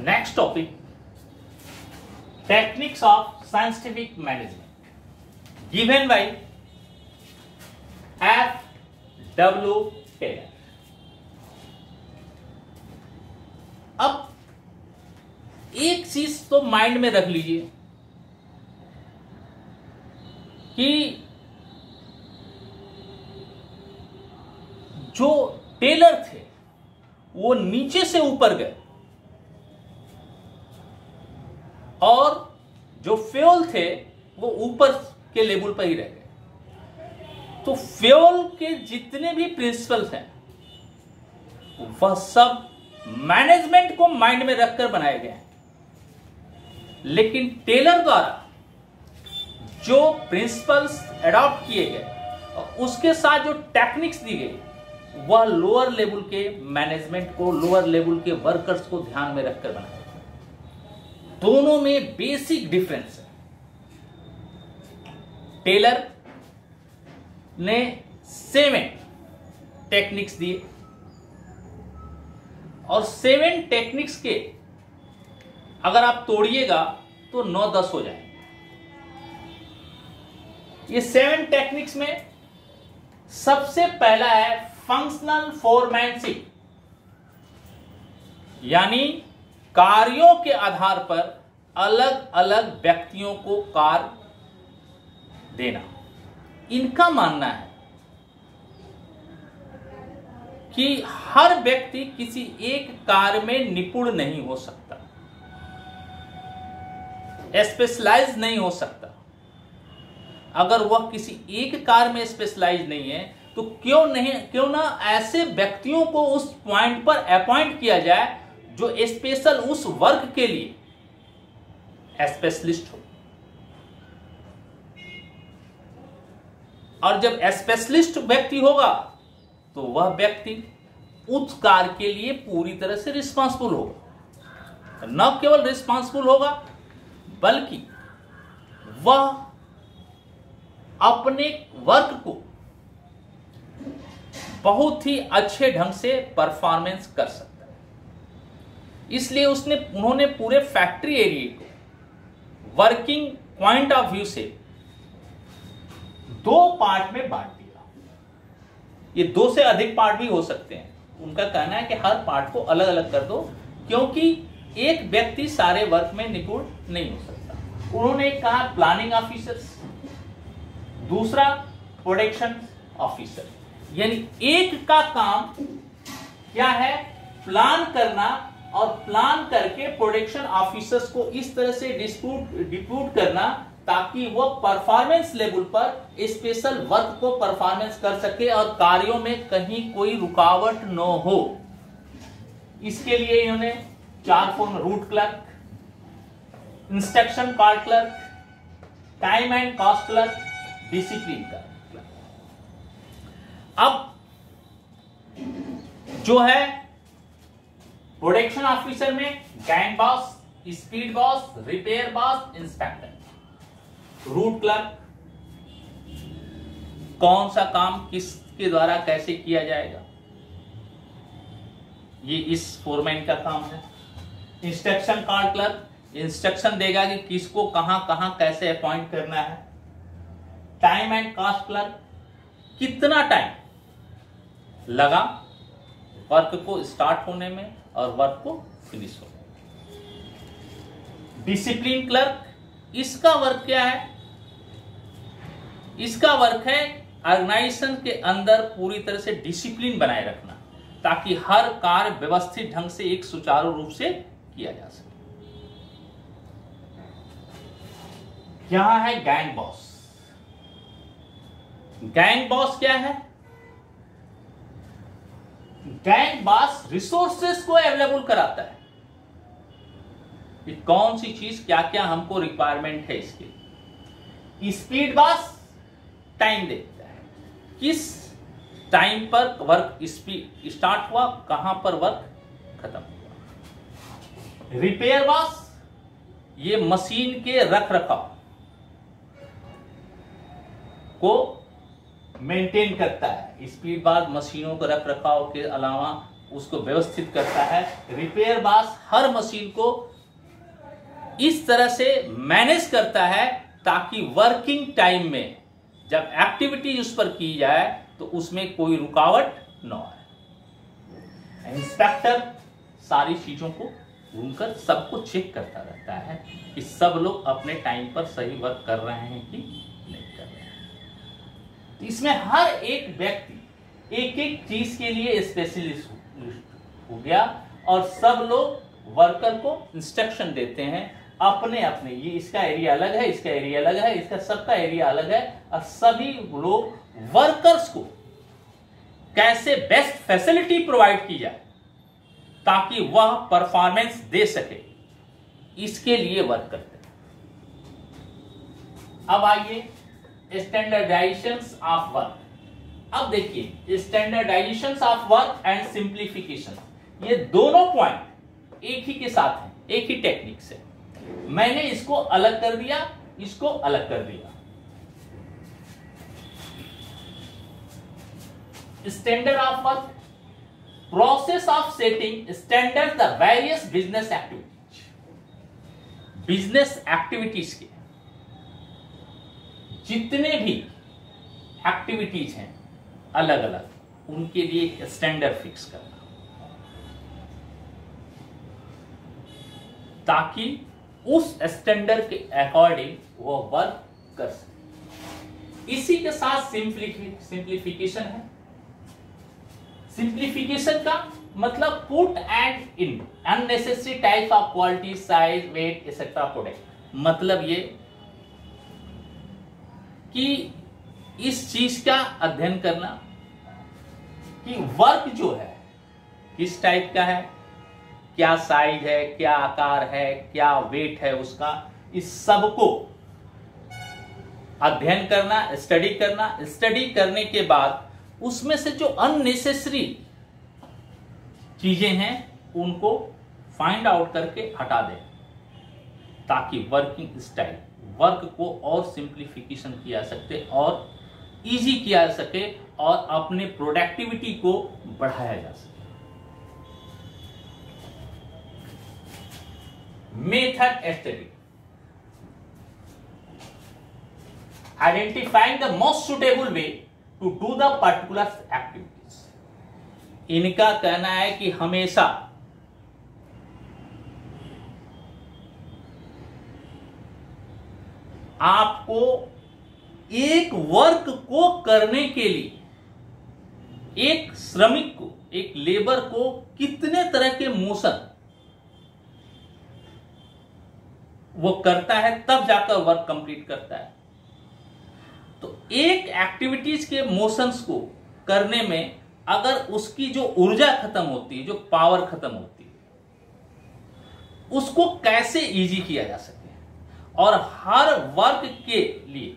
Next topic, techniques of scientific management, given by F. W. Taylor. अब एक चीज तो माइंड में रख लीजिए कि जो टेलर थे वो नीचे से ऊपर गए और जो फ्यूल थे वो ऊपर के लेवल पर ही रह गए। तो फ्यूल के जितने भी प्रिंसिपल्स हैं वह सब मैनेजमेंट को माइंड में रखकर बनाए गए हैं, लेकिन टेलर द्वारा जो प्रिंसिपल्स अडॉप्ट किए गए और उसके साथ जो टेक्निक्स दी गई वह लोअर लेवल के मैनेजमेंट को, लोअर लेवल के वर्कर्स को ध्यान में रखकर बनाए। दोनों में बेसिक डिफरेंस है। टेलर ने 7 टेक्निक्स दिए और 7 टेक्निक्स के अगर आप तोड़िएगा तो 9-10 हो जाएंगे। ये 7 टेक्निक्स में सबसे पहला है फंक्शनल फोरमैनशिप, यानी कार्यों के आधार पर अलग अलग व्यक्तियों को कार्य देना। इनका मानना है कि हर व्यक्ति किसी एक कार्य में निपुण नहीं हो सकता, स्पेशलाइज नहीं हो सकता। अगर वह किसी एक कार्य में स्पेशलाइज नहीं है तो क्यों ना ऐसे व्यक्तियों को उस पॉइंट पर अपॉइंट किया जाए जो स्पेशल उस वर्क के लिए स्पेशलिस्ट हो। और जब स्पेशलिस्ट व्यक्ति होगा तो वह व्यक्ति उस कार्य के लिए पूरी तरह से रिस्पांसिबल होगा। न केवल रिस्पांसिबल होगा बल्कि वह अपने वर्क को बहुत ही अच्छे ढंग से परफॉर्मेंस कर सकता है। इसलिए उन्होंने पूरे फैक्ट्री एरिया को वर्किंग पॉइंट ऑफ व्यू से 2 पार्ट में बांट दिया। ये 2 से अधिक पार्ट भी हो सकते हैं। उनका कहना है कि हर पार्ट को अलग अलग कर दो, क्योंकि एक व्यक्ति सारे वर्क में निपुण नहीं हो सकता। उन्होंने कहा प्लानिंग ऑफिसर्स, दूसरा प्रोडक्शन ऑफिसर, यानी एक का काम क्या है, प्लान करना, और प्लान करके प्रोडक्शन ऑफिसर्स को इस तरह से डिप्यूट करना ताकि वो परफॉर्मेंस लेवल पर स्पेशल वर्क को परफॉर्मेंस कर सके और कार्यों में कहीं कोई रुकावट न हो। इसके लिए इन्होंने 4 form, root clerk, instruction card clerk, time and cost clerk, discipline clerk. अब जो है प्रोडक्शन ऑफिसर में gang boss, speed boss, repair boss, inspector. Root clerk, कौन सा काम किसके द्वारा कैसे किया जाएगा, ये इस फोरमैन का काम है। इंस्ट्रक्शन कार्ड क्लर्क इंस्ट्रक्शन देगा कि किसको कहां कहां कैसे अपॉइंट करना है। टाइम एंड कॉस्ट क्लर्क, कितना टाइम लगा वर्क को स्टार्ट होने में और वर्क को फिनिश होने में। डिसिप्लिन क्लर्क, इसका वर्क क्या है, इसका वर्क है ऑर्गेनाइजेशन के अंदर पूरी तरह से डिसिप्लिन बनाए रखना ताकि हर कार्य व्यवस्थित ढंग से एक सुचारू रूप से किया जा सके। यहां है गैंग बॉस। गैंग बॉस क्या है, गैंग बॉस रिसोर्सेस को अवेलेबल कराता है कि कौन सी चीज क्या क्या हमको रिक्वायरमेंट है इसके। स्पीड बॉस टाइम देखता है किस टाइम पर वर्क स्टार्ट हुआ, कहां पर वर्क खत्म हुआ। रिपेयर वॉश, ये मशीन के रख रखाव को मेंटेन करता है, स्पीड बार मशीनों को रख रखाव के अलावा उसको व्यवस्थित करता है। रिपेयर बॉस हर मशीन को इस तरह से मैनेज करता है ताकि वर्किंग टाइम में जब एक्टिविटी उस पर की जाए तो उसमें कोई रुकावट न आए। इंस्पेक्टर सारी चीजों को घूमकर सबको चेक करता रहता है कि सब लोग अपने टाइम पर सही वर्क कर रहे हैं कि नहीं कर रहे हैं। तो इसमें हर एक व्यक्ति एक एक चीज के लिए स्पेशलिस्ट हो गया और सब लोग वर्कर को इंस्ट्रक्शन देते हैं अपने अपने, ये इसका एरिया अलग है, इसका एरिया अलग है, इसका सबका एरिया अलग है, और सभी लोग वर्कर्स को कैसे बेस्ट फैसिलिटी प्रोवाइड की जाए ताकि वह परफॉर्मेंस दे सके, इसके लिए वर्क करते हैं। अब आइए स्टैंडर्डाइजेशंस ऑफ वर्क। अब देखिए स्टैंडर्डाइजेशंस ऑफ वर्क एंड सिंप्लीफिकेशन, ये दोनों पॉइंट एक ही के साथ हैं, एक ही टेक्निक से। मैंने इसको अलग कर दिया, इसको अलग कर दिया। Standard of work, process of setting standard the various business activities. Business activities के जितने भी एक्टिविटीज हैं अलग अलग, उनके लिए स्टैंडर्ड फिक्स करना ताकि उस स्टैंडर्ड के अकॉर्डिंग वो वर्क कर सके। इसी के साथ सिंप्लीफिकेशन है। सिंप्लीफिकेशन का मतलब put end in unnecessary type of quality, size, weight etcetera product. मतलब ये कि इस चीज का अध्ययन करना कि वर्क जो है किस टाइप का है, क्या साइज है, क्या आकार है, क्या वेट है उसका, इस सब को अध्ययन करना, स्टडी करना। स्टडी करने के बाद उसमें से जो अननेसेसरी चीजें हैं उनको फाइंड आउट करके हटा दें ताकि वर्किंग स्टाइल, वर्क को और सिंप्लीफिकेशन किया सके और इजी किया जा सके और अपने प्रोडक्टिविटी को बढ़ाया जा सके। Method study, identifying the most suitable way to do the particular activities. इनका कहना है कि हमेशा आपको एक वर्क को करने के लिए एक श्रमिक को, एक लेबर को कितने तरह के मोशन वो करता है तब जाकर वर्क कंप्लीट करता है। तो एक एक्टिविटीज के मोशंस को करने में अगर उसकी जो ऊर्जा खत्म होती है, जो पावर खत्म होती है, उसको कैसे इजी किया जा सके और हर वर्क के लिए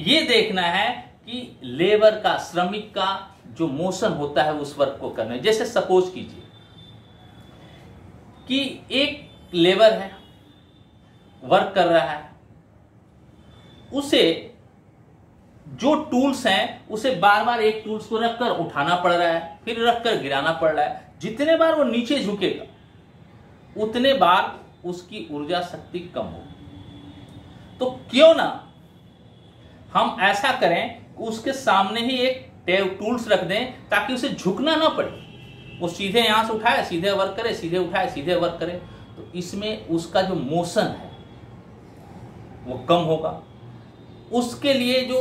ये देखना है कि लेबर का, श्रमिक का जो मोशन होता है उस वर्क को करने। जैसे सपोज कीजिए कि एक लेबर है, वर्क कर रहा है, उसे जो टूल्स हैं उसे बार बार एक टूल्स को रखकर उठाना पड़ रहा है, फिर रखकर गिराना पड़ रहा है। जितने बार वो नीचे झुकेगा उतने बार उसकी ऊर्जा शक्ति कम होगी। तो क्यों ना हम ऐसा करें, उसके सामने ही एक टूल्स रख दें ताकि उसे झुकना ना पड़े, वो सीधे यहां से उठाए सीधे वर्क करे, सीधे उठाए सीधे वर्क करे। तो इसमें उसका जो मोशन है वो कम होगा, उसके लिए जो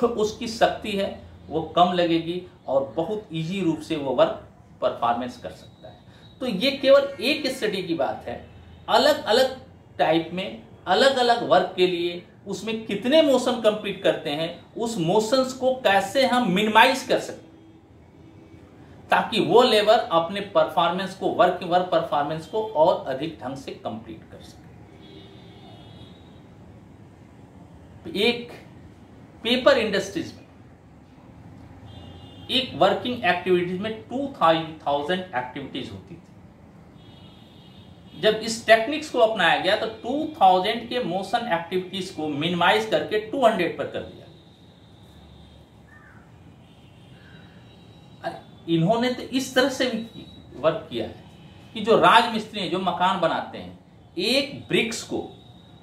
उसकी शक्ति है वो कम लगेगी और बहुत इजी रूप से वो वर्क परफॉर्मेंस कर सकता है। तो ये केवल एक स्टडी की बात है। अलग अलग टाइप में अलग अलग वर्क के लिए उसमें कितने मोशन कंप्लीट करते हैं, उस मोशंस को कैसे हम मिनिमाइज कर सकते ताकि वो लेबर अपने परफॉर्मेंस को, वर्क परफॉर्मेंस को और अधिक ढंग से कंप्लीट कर सके। एक पेपर इंडस्ट्रीज में एक वर्किंग एक्टिविटीज में 2000 एक्टिविटीज होती थी। जब इस टेक्निक्स को अपनाया गया तो 2000 के मोशन एक्टिविटीज को मिनिमाइज करके 200 पर कर दिया। इन्होंने तो इस तरह से भी वर्क किया है कि जो राजमिस्त्री हैं, जो मकान बनाते हैं, एक ब्रिक्स को,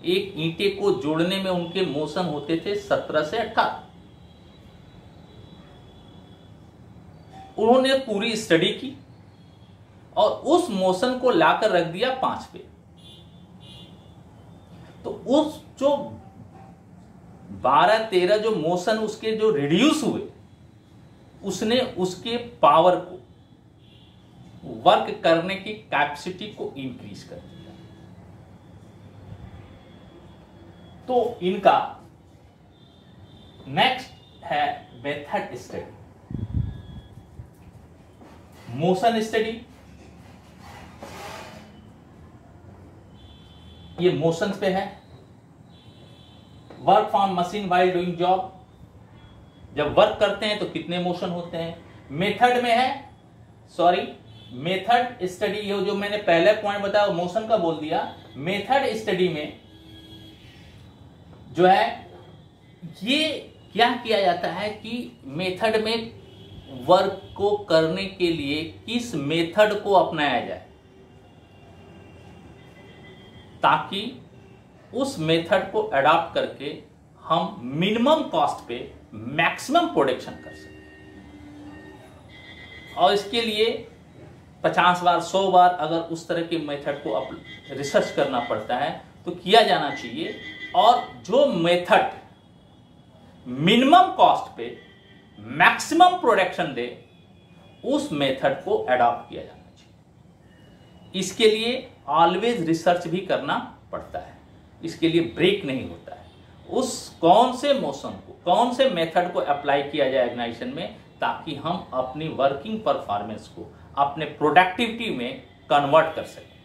एक ईंटे को जोड़ने में उनके मोशन होते थे 17 से 18। उन्होंने पूरी स्टडी की और उस मोशन को लाकर रख दिया 5 पे। तो उस जो 12-13 जो मोशन उसके जो रिड्यूस हुए, उसने उसके पावर को, वर्क करने की कैपेसिटी को इंक्रीज कर दिया। तो इनका नेक्स्ट है मेथड स्टडी, मोशन स्टडी। ये मोशन पे है। Work from machine while doing job, जब वर्क करते हैं तो कितने मोशन होते हैं। मेथड में है, सॉरी, मेथड स्टडी, ये जो मैंने पहले पॉइंट बताया मोशन का बोल दिया। मेथड स्टडी में जो है ये क्या किया जाता है कि मेथड में वर्क को करने के लिए किस मेथड को अपनाया जाए ताकि उस मेथड को अडॉप्ट करके हम मिनिमम कॉस्ट पे मैक्सिमम प्रोडक्शन कर सकें। और इसके लिए 50 बार 100 बार अगर उस तरह के मेथड को रिसर्च करना पड़ता है तो किया जाना चाहिए। और जो मेथड मिनिमम कॉस्ट पे मैक्सिमम प्रोडक्शन दे, उस मेथड को अडॉप्ट किया जाना चाहिए। इसके लिए ऑलवेज रिसर्च भी करना पड़ता है, इसके लिए ब्रेक नहीं होता है। उस कौन से मोशन को, कौन से मेथड को अप्लाई किया जाए ऑर्गेनाइजेशन में, ताकि हम अपनी वर्किंग परफॉर्मेंस को अपने प्रोडक्टिविटी में कन्वर्ट कर सकें।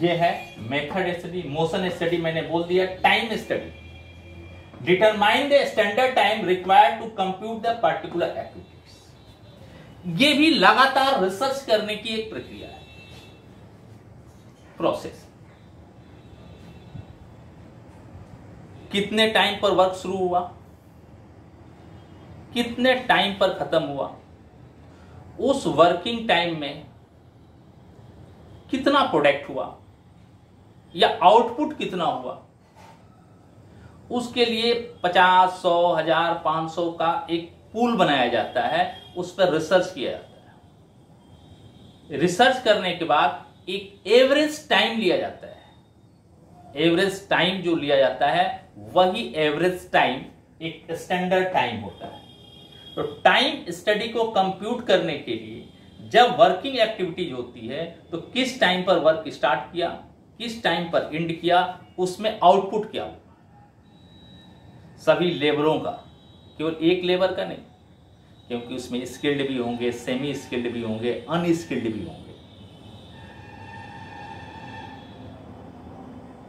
यह है मेथड स्टडी। मोशन स्टडी मैंने बोल दिया। Time study, determine the standard time required to compute the particular activities. ये भी लगातार रिसर्च करने की एक प्रक्रिया है, प्रोसेस। कितने टाइम पर वर्क शुरू हुआ, कितने टाइम पर खत्म हुआ, उस वर्किंग टाइम में कितना प्रोडक्ट हुआ या आउटपुट कितना हुआ, उसके लिए 50, 100, 1000, 500 का एक पूल बनाया जाता है, उस पर रिसर्च किया जाता है। रिसर्च करने के बाद एक एवरेज टाइम लिया जाता है। एवरेज टाइम जो लिया जाता है वही एवरेज टाइम एक स्टैंडर्ड टाइम होता है। तो टाइम स्टडी को कंप्यूट करने के लिए जब वर्किंग एक्टिविटीज होती है तो किस टाइम पर वर्क स्टार्ट किया, किस टाइम पर एंड किया, उसमें आउटपुट क्या हुआ, सभी लेबरों का, केवल एक लेबर का नहीं, क्योंकि उसमें स्किल्ड भी होंगे, सेमी स्किल्ड भी होंगे, अनस्किल्ड भी होंगे।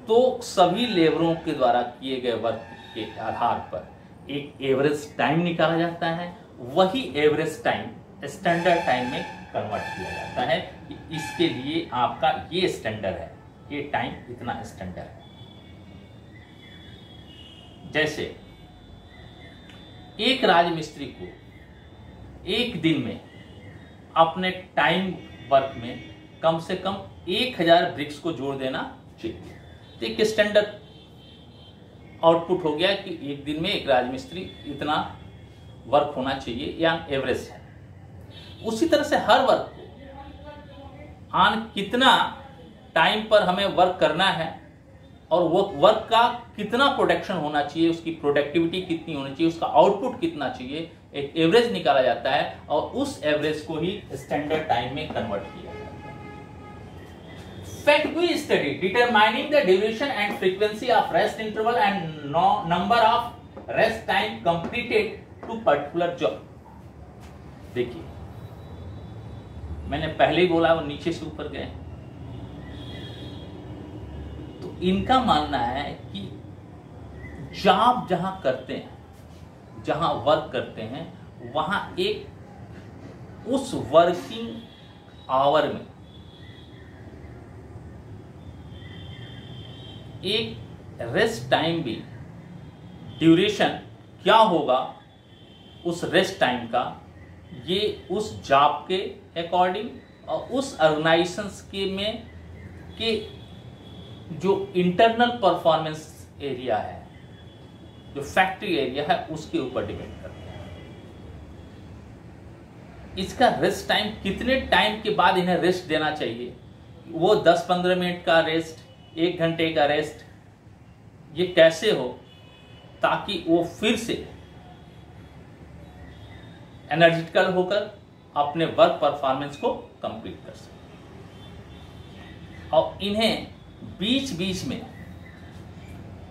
तो सभी लेबरों के द्वारा किए गए वर्क के आधार पर एक एवरेज टाइम निकाला जाता है। वही एवरेज टाइम स्टैंडर्ड टाइम में कन्वर्ट किया जाता है कि इसके लिए आपका ये स्टैंडर्ड है, ये टाइम इतना स्टैंडर्ड है। जैसे एक राजमिस्त्री को एक दिन में अपने टाइम वर्क में कम से कम 1000 ब्रिक्स को जोड़ देना चाहिए। तो एक स्टैंडर्ड आउटपुट हो गया कि एक दिन में एक राजमिस्त्री इतना वर्क होना चाहिए, या एवरेज है। उसी तरह से हर वर्क को आन कितना टाइम पर हमें वर्क करना है और वो वर्क का कितना प्रोडक्शन होना चाहिए, उसकी प्रोडक्टिविटी कितनी होनी चाहिए, उसका आउटपुट कितना चाहिए, एक एवरेज निकाला जाता है और उस एवरेज को ही स्टैंडर्ड टाइम में कन्वर्ट किया जाता है। Fatigue study, determining the duration and frequency of rest interval and number of rest time completed to particular job। देखिए, मैंने पहले ही बोला वो नीचे से ऊपर गए। तो इनका मानना है कि जॉब जहां करते हैं, जहां वर्क करते हैं, वहां एक उस वर्किंग आवर में एक रेस्ट टाइम भी, ड्यूरेशन क्या होगा उस रेस्ट टाइम का, ये उस जॉब के अकॉर्डिंग और उस ऑर्गेनाइजेशंस के में के जो इंटरनल परफॉर्मेंस एरिया है, जो फैक्ट्री एरिया है, उसके ऊपर डिपेंड करता है। इसका रेस्ट टाइम, कितने टाइम के बाद इन्हें रेस्ट देना चाहिए, वो 10-15 मिनट का रेस्ट, 1 घंटे का रेस्ट, ये कैसे हो ताकि वो फिर से एनर्जेटिकल होकर अपने वर्क परफॉर्मेंस को कंप्लीट कर सके। और इन्हें बीच बीच में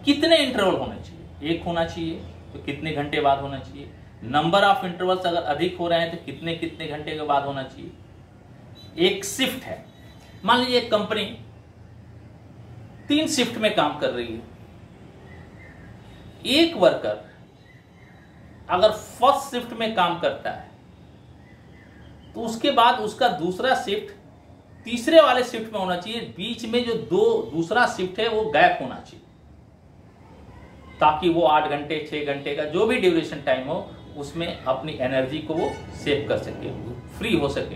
कितने इंटरवल होने चाहिए, 1 होना चाहिए तो कितने घंटे बाद होना चाहिए, नंबर ऑफ इंटरवल्स अगर अधिक हो रहे हैं तो कितने कितने घंटे के बाद होना चाहिए। एक शिफ्ट है, मान लीजिए एक कंपनी 3 शिफ्ट में काम कर रही है। एक वर्कर अगर फर्स्ट शिफ्ट में काम करता है तो उसके बाद उसका दूसरा शिफ्ट तीसरे वाले शिफ्ट में होना चाहिए। बीच में जो दूसरा शिफ्ट है वो गैप होना चाहिए ताकि वो 8 घंटे 6 घंटे का जो भी ड्यूरेशन टाइम हो उसमें अपनी एनर्जी को वो सेव कर सके, फ्री हो सके,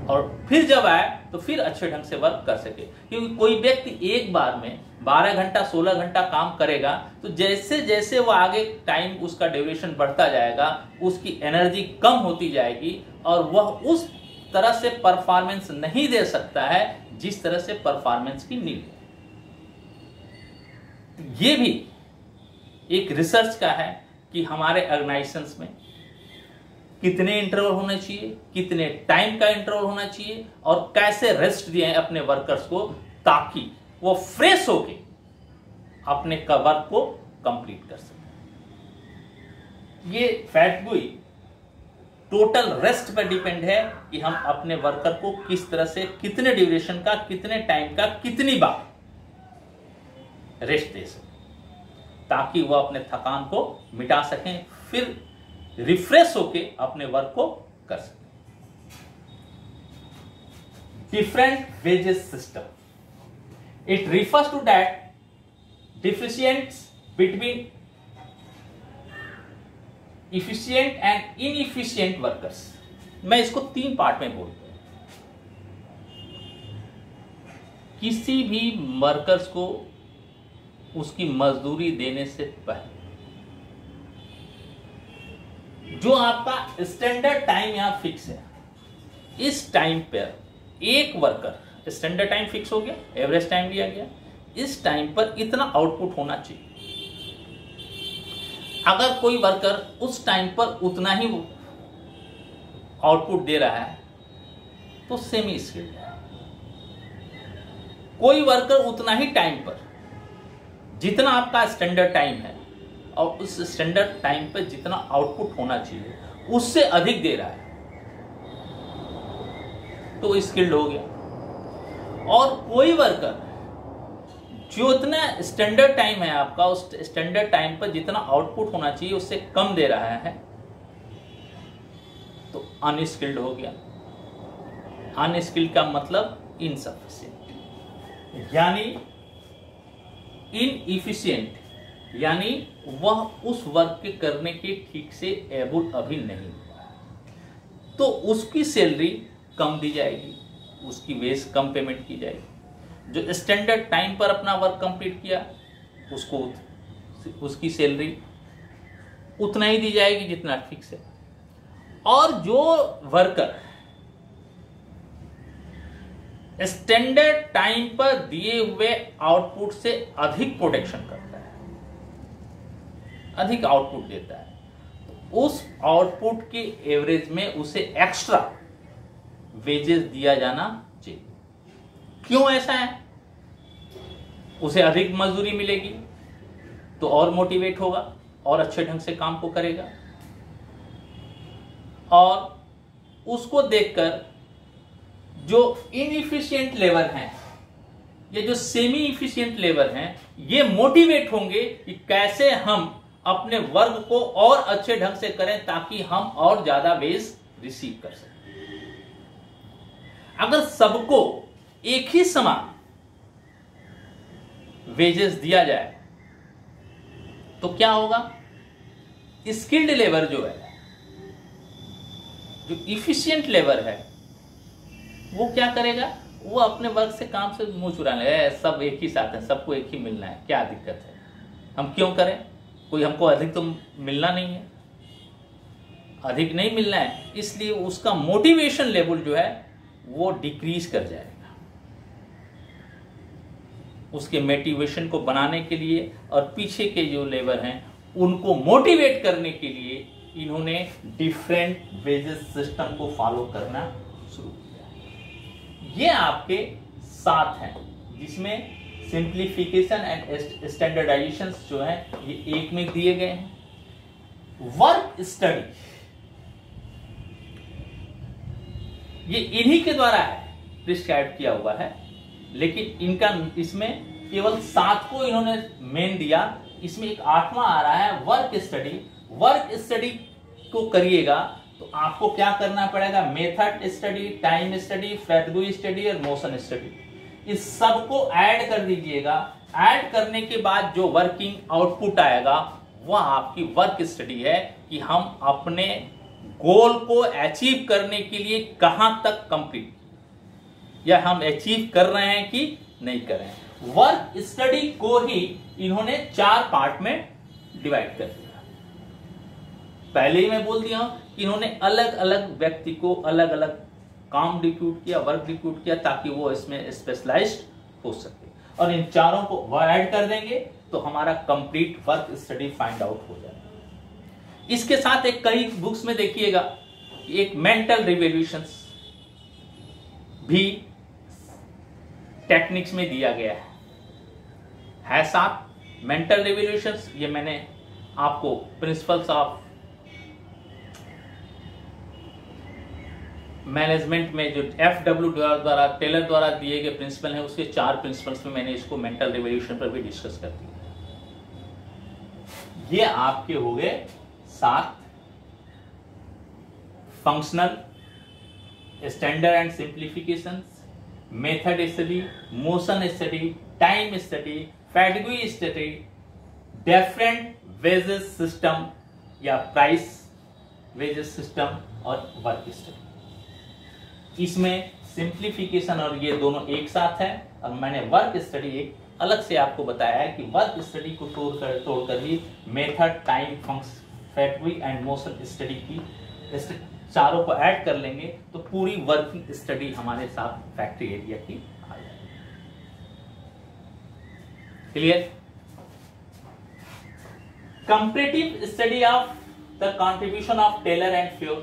और फिर जब आए तो फिर अच्छे ढंग से वर्क कर सके। क्योंकि कोई व्यक्ति एक बार में 12 घंटा 16 घंटा काम करेगा तो जैसे जैसे वो आगे टाइम उसका ड्यूरेशन बढ़ता जाएगा उसकी एनर्जी कम होती जाएगी और वह उस तरह से परफॉर्मेंस नहीं दे सकता है जिस तरह से परफॉर्मेंस की नीड है। ये भी एक रिसर्च का है कि हमारे ऑर्गेनाइजेशंस में कितने इंटरवल होने चाहिए, कितने टाइम का इंटरवल होना चाहिए और कैसे रेस्ट दिए अपने वर्कर्स को ताकि वो फ्रेश होके अपने वर्क को कंप्लीट कर सके। ये फैटगुई टोटल रेस्ट पर डिपेंड है कि हम अपने वर्कर को किस तरह से, कितने ड्यूरेशन का, कितने टाइम का, कितनी बार रेस्ट दे सके ताकि वो अपने थकान को मिटा सकें, फिर रिफ्रेश होके अपने वर्क को कर सकें। Different wages system, it refers to that differentiates between efficient and inefficient workers. मैं इसको 3 पार्ट में बोलता हूं। किसी भी वर्कर्स को उसकी मजदूरी देने से पहले जो आपका स्टैंडर्ड टाइम यहां फिक्स है, इस टाइम पर एक वर्कर, स्टैंडर्ड टाइम फिक्स हो गया, एवरेज टाइम दिया गया, इस टाइम पर इतना आउटपुट होना चाहिए। अगर कोई वर्कर उस टाइम पर उतना ही आउटपुट दे रहा है तो सेमी स्किल्ड है। कोई वर्कर उतना ही टाइम पर, जितना आपका स्टैंडर्ड टाइम है और उस स्टैंडर्ड टाइम पर जितना आउटपुट होना चाहिए उससे अधिक दे रहा है तो स्किल्ड हो गया। और कोई वर्कर जो इतना स्टैंडर्ड टाइम है आपका, उस स्टैंडर्ड टाइम पर जितना आउटपुट होना चाहिए उससे कम दे रहा है तो अनस्किल्ड हो गया। अनस्किल्ड का मतलब इनसफिशिएंट, यानी इनइफिशिएंट, यानी वह उस वर्क के करने के ठीक से एबल अभी नहीं हुआ, तो उसकी सैलरी कम दी जाएगी, उसकी वेज कम पेमेंट की जाएगी। जो स्टैंडर्ड टाइम पर अपना वर्क कंप्लीट किया उसको उसकी सैलरी उतना ही दी जाएगी जितना फिक्स है। और जो वर्कर स्टैंडर्ड टाइम पर दिए हुए आउटपुट से अधिक प्रोडक्शन करता है, अधिक आउटपुट देता है, तो उस आउटपुट के एवरेज में उसे एक्स्ट्रा वेजेस दिया जाना चाहिए। क्यों ऐसा है? उसे अधिक मजदूरी मिलेगी तो और मोटिवेट होगा और अच्छे ढंग से काम को करेगा, और उसको देखकर जो इनइफिशिएंट लेबर हैं या जो सेमी इफिशिएंट लेबर हैं ये मोटिवेट होंगे कि कैसे हम अपने वर्क को और अच्छे ढंग से करें ताकि हम और ज्यादा वेज रिसीव कर सकें। अगर सबको एक ही समान वेजेस दिया जाए तो क्या होगा? स्किल्ड लेबर जो है, जो इफिशिएंट लेबर है, वो क्या करेगा? वो अपने वर्क से काम से मुंह चुरा लेगा। सब एक ही साथ है, सबको एक ही मिलना है, क्या दिक्कत है, हम क्यों करें? कोई हमको अधिक तो मिलना नहीं है, अधिक नहीं मिलना है, इसलिए उसका मोटिवेशन लेवल जो है वो डिक्रीज कर जाएगा। उसके मोटिवेशन को बनाने के लिए और पीछे के जो लेबर हैं उनको मोटिवेट करने के लिए इन्होंने डिफरेंट वेजेस सिस्टम को फॉलो करना शुरू किया। ये आपके 7 हैं, जिसमें सिंप्लीफिकेशन एंड स्टैंडर्डाइजेशन जो है ये एक में दिए गए हैं। वर्क स्टडी ये इन्हीं के द्वारा है प्रिस्क्राइब किया हुआ है, लेकिन इनका इसमें केवल 7 को इन्होंने मेन दिया। इसमें एक 8वां आ रहा है वर्क स्टडी। वर्क स्टडी को करिएगा तो आपको क्या करना पड़ेगा? Method study, time study, fatigue study और मोशन स्टडी, इस सब को ऐड कर दीजिएगा। ऐड करने के बाद जो वर्किंग आउटपुट आएगा वह आपकी वर्क स्टडी है कि हम अपने गोल को अचीव करने के लिए कहां तक कंप्लीट या हम अचीव कर रहे हैं कि नहीं कर रहे हैं। वर्क स्टडी को ही इन्होंने 4 पार्ट में डिवाइड कर दिया। पहले ही मैं बोल दिया कि इन्होंने अलग अलग व्यक्ति को अलग अलग काम डिप्यूट किया, वर्क डिप्यूट किया, ताकि वो इसमें स्पेशलाइज्ड हो सके। और इन चारों को वो ऐड कर देंगे तो हमारा complete work study find out हो जाएगा। इसके साथ एक कई बुक्स में देखिएगा एक मेंटल रिवॉल्यूशंस भी टेक्निक्स में दिया गया है 7 मेंटल रिवॉल्यूशंस। ये मैंने आपको प्रिंसिपल्स ऑफ मैनेजमेंट में जो FW द्वारा टेलर द्वारा दिए गए प्रिंसिपल हैं, उसके 4 प्रिंसिपल्स में मैंने इसको मेंटल रिवॉल्यूशन पर भी डिस्कस कर दिया। ये आपके हो गए 7 functional, standard and simplification, method study, motion study, time study, fatigue study, different wages system या प्राइस वेजेस सिस्टम और वर्क स्टडी। इसमें सिंप्लीफिकेशन और ये दोनों एक साथ है। और मैंने वर्क स्टडी एक अलग से आपको बताया है कि वर्क स्टडी को तोड़कर ही method, time, fatigue and motion study की चारों को ऐड कर लेंगे तो पूरी वर्किंग स्टडी हमारे साथ फैक्ट्री एरिया की आ जाएगी। Clear? Comparative study of the contribution of Taylor and Fayol.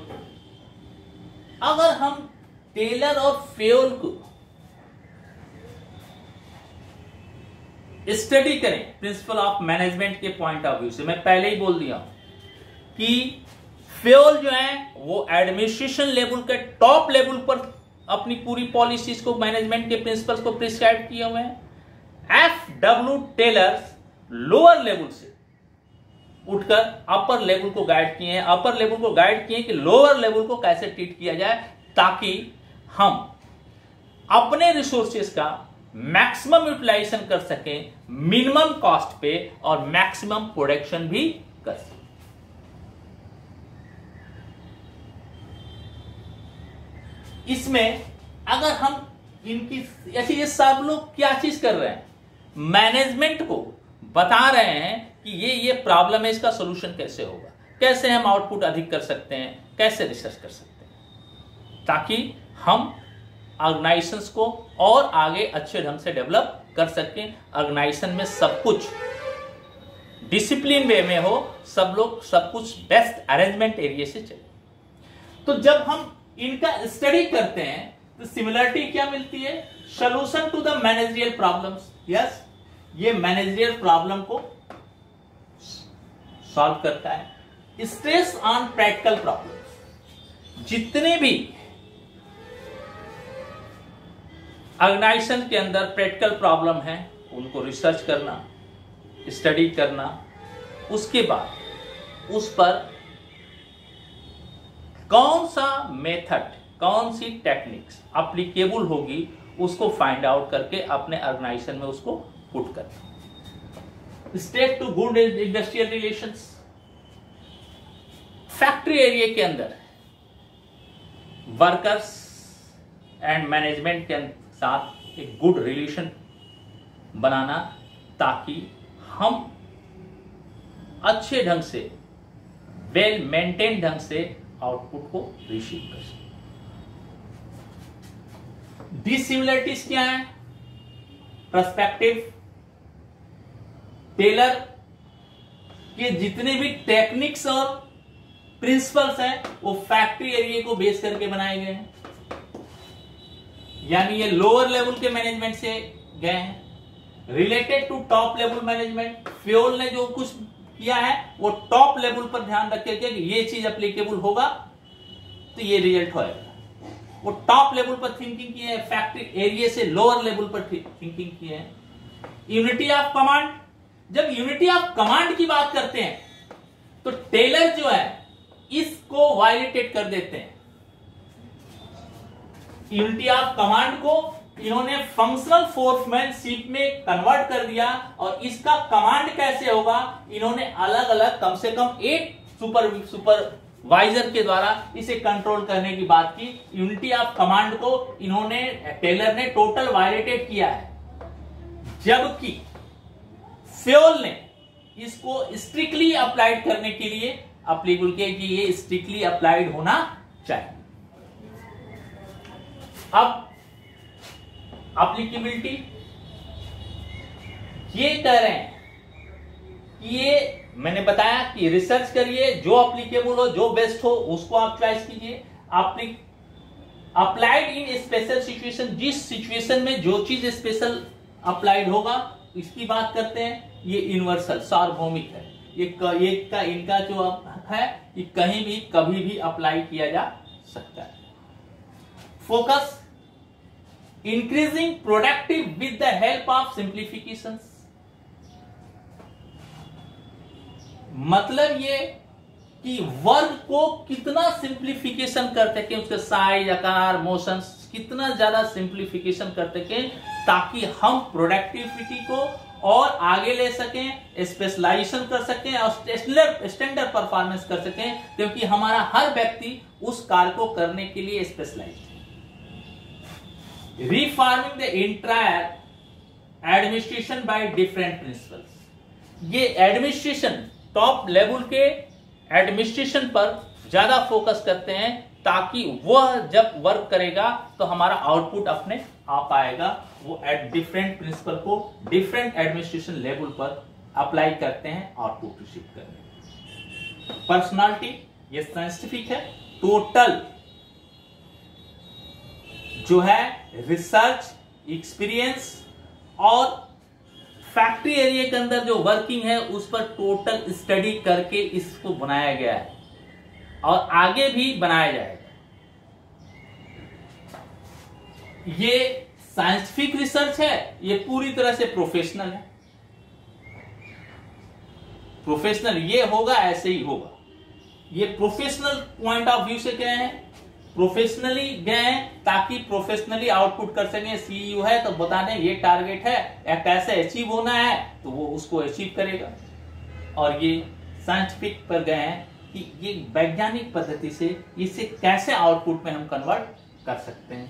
अगर हम टेलर और फ्योल को स्टडी करें प्रिंसिपल ऑफ मैनेजमेंट के पॉइंट ऑफ व्यू से, मैं पहले ही बोल दिया कि फ्योल जो है वो एडमिनिस्ट्रेशन लेवल के टॉप लेवल पर अपनी पूरी पॉलिसीज को, मैनेजमेंट के प्रिंसिपल्स को प्रिस्क्राइब किए हुए हैं। FW टेलर्स लोअर लेवल से उठकर अपर लेवल को गाइड किए हैं, अपर लेवल को गाइड किए कि लोअर लेवल को कैसे ट्रीट किया जाए ताकि हम अपने रिसोर्सेज का मैक्सिमम यूटिलाइजेशन कर सकें मिनिमम कॉस्ट पे और मैक्सिमम प्रोडक्शन भी कर सकें। इसमें अगर हम इनकी ऐसे, ये सब लोग क्या चीज कर रहे हैं? मैनेजमेंट को बता रहे हैं कि ये प्रॉब्लम है, इसका सॉल्यूशन कैसे होगा, कैसे हम आउटपुट अधिक कर सकते हैं, कैसे रिसर्च कर सकते हैं, ताकि हम ऑर्गेनाइजेशंस को और आगे अच्छे ढंग से डेवलप कर सकें। ऑर्गेनाइजेशन में सब कुछ डिसिप्लिन वे में हो, सब लोग सब कुछ बेस्ट अरेंजमेंट एरिया से चले। तो जब हम इनका स्टडी करते हैं तो सिमिलरिटी क्या मिलती है? Solution to the managerial problems. Yes, ये मैनेजरियल प्रॉब्लम को सॉल्व करता है। स्ट्रेस ऑन प्रैक्टिकल प्रॉब्लम्स, जितने भी ऑर्गेनाइजेशन के अंदर प्रैक्टिकल प्रॉब्लम है उनको रिसर्च करना, स्टडी करना, उसके बाद उस पर कौन सा मेथड, कौन सी टेक्निक्स अप्लीकेबल होगी, उसको फाइंड आउट करके अपने ऑर्गेनाइजेशन में उसको पुट करना। Step two good industrial relations. Factory area के अंदर वर्कर्स एंड मैनेजमेंट के साथ एक गुड रिलेशन बनाना, ताकि हम अच्छे ढंग से, वेल मेंटेन ढंग से आउटपुट को रिसीव कर सकें। डिसिमिलरिटीज क्या है? पर्सपेक्टिव, टेलर के जितने भी टेक्निक्स और प्रिंसिपल्स हैं वो फैक्ट्री एरिया को बेस करके बनाए गए हैं, यानी ये लोअर लेवल के मैनेजमेंट से गए हैं। Related to top level management, फ्योल ने जो कुछ किया है वो टॉप लेवल पर ध्यान रखे कि ये चीज एप्लीकेबल होगा तो ये रिजल्ट होएगा। वो टॉप लेवल पर थिंकिंग की है, फैक्ट्री एरिया से लोअर लेवल पर थिंकिंग की है। यूनिटी ऑफ कमांड, जब यूनिटी ऑफ कमांड की बात करते हैं तो टेलर जो है इसको वायलेटेड कर देते हैं। यूनिटी ऑफ कमांड को इन्होंने फंक्शनल फोर्समैनशिप में कन्वर्ट कर दिया, और इसका कमांड कैसे होगा, इन्होंने अलग अलग कम से कम 8 सुपरवाइजर के द्वारा इसे कंट्रोल करने की बात की। यूनिटी ऑफ कमांड को इन्होंने, टेलर ने टोटल वायलेटेड किया है, जबकि फ्योल ने इसको स्ट्रिक्टली अप्लाइड करने के लिए एप्लीकेबल किया कि ये स्ट्रिक्टली अप्लाइड होना चाहिए। अब एप्लीकेबिलिटी, ये कह रहे हैं कि ये मैंने बताया कि रिसर्च करिए, जो एप्लीकेबल हो, जो बेस्ट हो उसको आप चॉइस कीजिए। अप्लाइड इन स्पेशल सिचुएशन, जिस सिचुएशन में जो चीज स्पेशल अप्लाइड होगा इसकी बात करते हैं। ये यूनिवर्सल सार्वभौमिक है, इनका जो है ये कहीं भी कभी भी अप्लाई किया जा सकता है। Focus, increasing productive with the help of simplification, मतलब ये कि वर्क को कितना सिंप्लीफिकेशन करते कि उसके साइज, आकार, मोशंस कितना ज्यादा सिंप्लीफिकेशन करते कि ताकि हम प्रोडक्टिविटी को और आगे ले सकें, स्पेशलाइजेशन कर सकें और स्टैंडर्ड परफॉर्मेंस कर सकें, क्योंकि हमारा हर व्यक्ति उस कार्य को करने के लिए स्पेशलाइज्ड है। Reforming the entire administration by different principles, ये एडमिनिस्ट्रेशन टॉप लेवल के एडमिनिस्ट्रेशन पर ज्यादा फोकस करते हैं, ताकि वह जब वर्क करेगा तो हमारा आउटपुट अपने आप आएगा। वो एट डिफरेंट प्रिंसिपल को डिफरेंट एडमिनिस्ट्रेशन लेवल पर अप्लाई करते हैं आउटपुट रिसीव करने। पर्सनालिटी, ये साइंटिफिक है, टोटल जो है रिसर्च, एक्सपीरियंस और फैक्ट्री एरिया के अंदर जो वर्किंग है उस पर टोटल स्टडी करके इसको बनाया गया है और आगे भी बनाया जाएगा। ये साइंटिफिक रिसर्च है, ये पूरी तरह से प्रोफेशनल है। प्रोफेशनल ये होगा, ऐसे ही होगा। ये प्रोफेशनल पॉइंट ऑफ व्यू से गए हैं, प्रोफेशनली गए हैं ताकि प्रोफेशनली आउटपुट कर सकें। सीईओ है तो बता दें ये टारगेट है या कैसे अचीव होना है, तो वो उसको अचीव करेगा। और ये साइंटिफिक पर गए हैं कि ये वैज्ञानिक पद्धति से इसे कैसे आउटपुट में हम कन्वर्ट कर सकते हैं।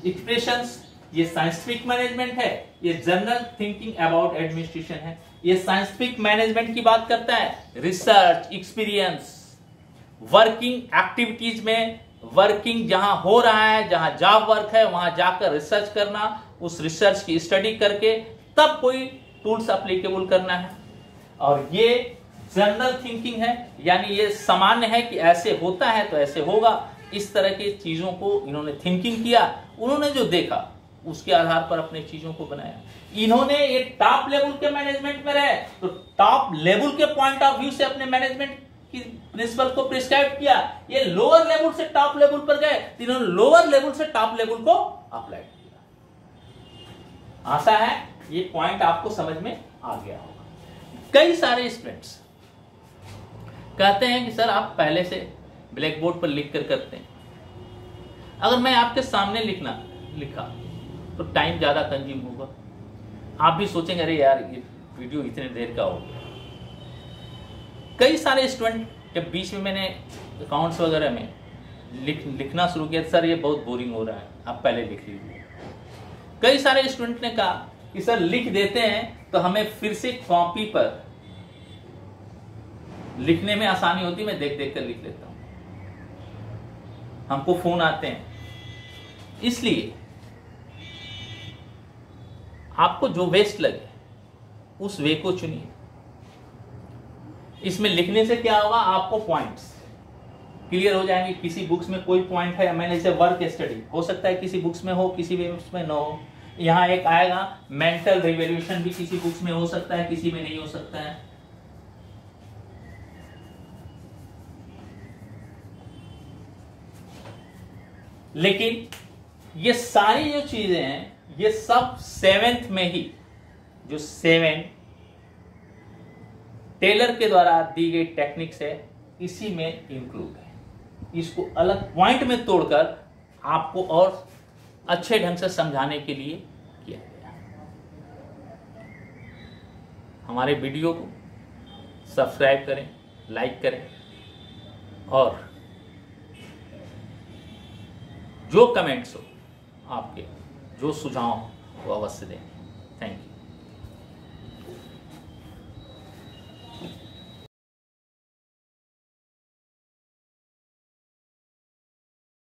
एक्सप्रेशंस, ये साइंटिफिक मैनेजमेंट है, ये जनरल थिंकिंग अबाउट एडमिनिस्ट्रेशन है। ये साइंटिफिक मैनेजमेंट की बात करता है, रिसर्च, एक्सपीरियंस, वर्किंग एक्टिविटीज में वर्किंग जहां हो रहा है, जहां जॉब वर्क है वहां जाकर रिसर्च करना, उस रिसर्च की स्टडी करके तब कोई टूल्स एप्लीकेबल करना है। और ये जनरल थिंकिंग है, यानी ये सामान्य है कि ऐसे होता है तो ऐसे होगा। इस तरह की चीजों को इन्होंने थिंकिंग किया, उन्होंने जो देखा उसके आधार पर अपने चीजों को बनाया। इन्होंने ये टॉप लेवल के मैनेजमेंट में रहे तो टॉप लेवल के पॉइंट ऑफ व्यू से अपने मैनेजमेंट की प्रिंसिपल को प्रिस्क्राइब किया। ये लोअर लेवल से टॉप लेवल पर गए तो इन्होंने लोअर लेवल से टॉप लेवल को अप्लाई किया। आशा है ये पॉइंट आपको समझ में आ गया होगा। कई सारे स्टूडेंट्स कहते हैं कि सर आप पहले से ब्लैक बोर्ड पर लिख कर करते हैं। अगर मैं आपके सामने लिखा तो टाइम ज़्यादा कंज्यूम होगा। आप भी सोचेंगे अरे यार ये वीडियो इतने देर का हो गया। कई सारे स्टूडेंट जब बीच में मैंने अकाउंट्स वगैरह में लिखना शुरू किया, सर ये बहुत बोरिंग हो रहा है, आप पहले लिख लीजिए। कई सारे स्टूडेंट ने कहा कि सर लिख देते हैं तो हमें फिर से कॉपी पर लिखने में आसानी होती, मैं देख देख कर लिख लेता हूं, हमको फोन आते हैं। इसलिए आपको जो बेस्ट लगे उस वे को चुनिए। इसमें लिखने से क्या होगा, आपको पॉइंट्स क्लियर हो जाएंगे। किसी बुक्स में कोई पॉइंट है, मैंने इसे वर्क स्टडी, हो सकता है किसी बुक्स में हो, किसी बुक्स में न हो। यहां एक आएगा मेंटल रिवोल्यूशन, भी किसी बुक्स में हो सकता है, किसी में नहीं हो सकता है। लेकिन ये सारी जो चीजें हैं ये सब 7th में ही, जो 7 टेलर के द्वारा दी गई टेक्निक्स है, इसी में इंक्लूड है। इसको अलग पॉइंट में तोड़कर आपको और अच्छे ढंग से समझाने के लिए किया गया। हमारे वीडियो को सब्सक्राइब करें, लाइक करें और जो कमेंट्स हो आपके, जो सुझाव हो वो अवश्य दें।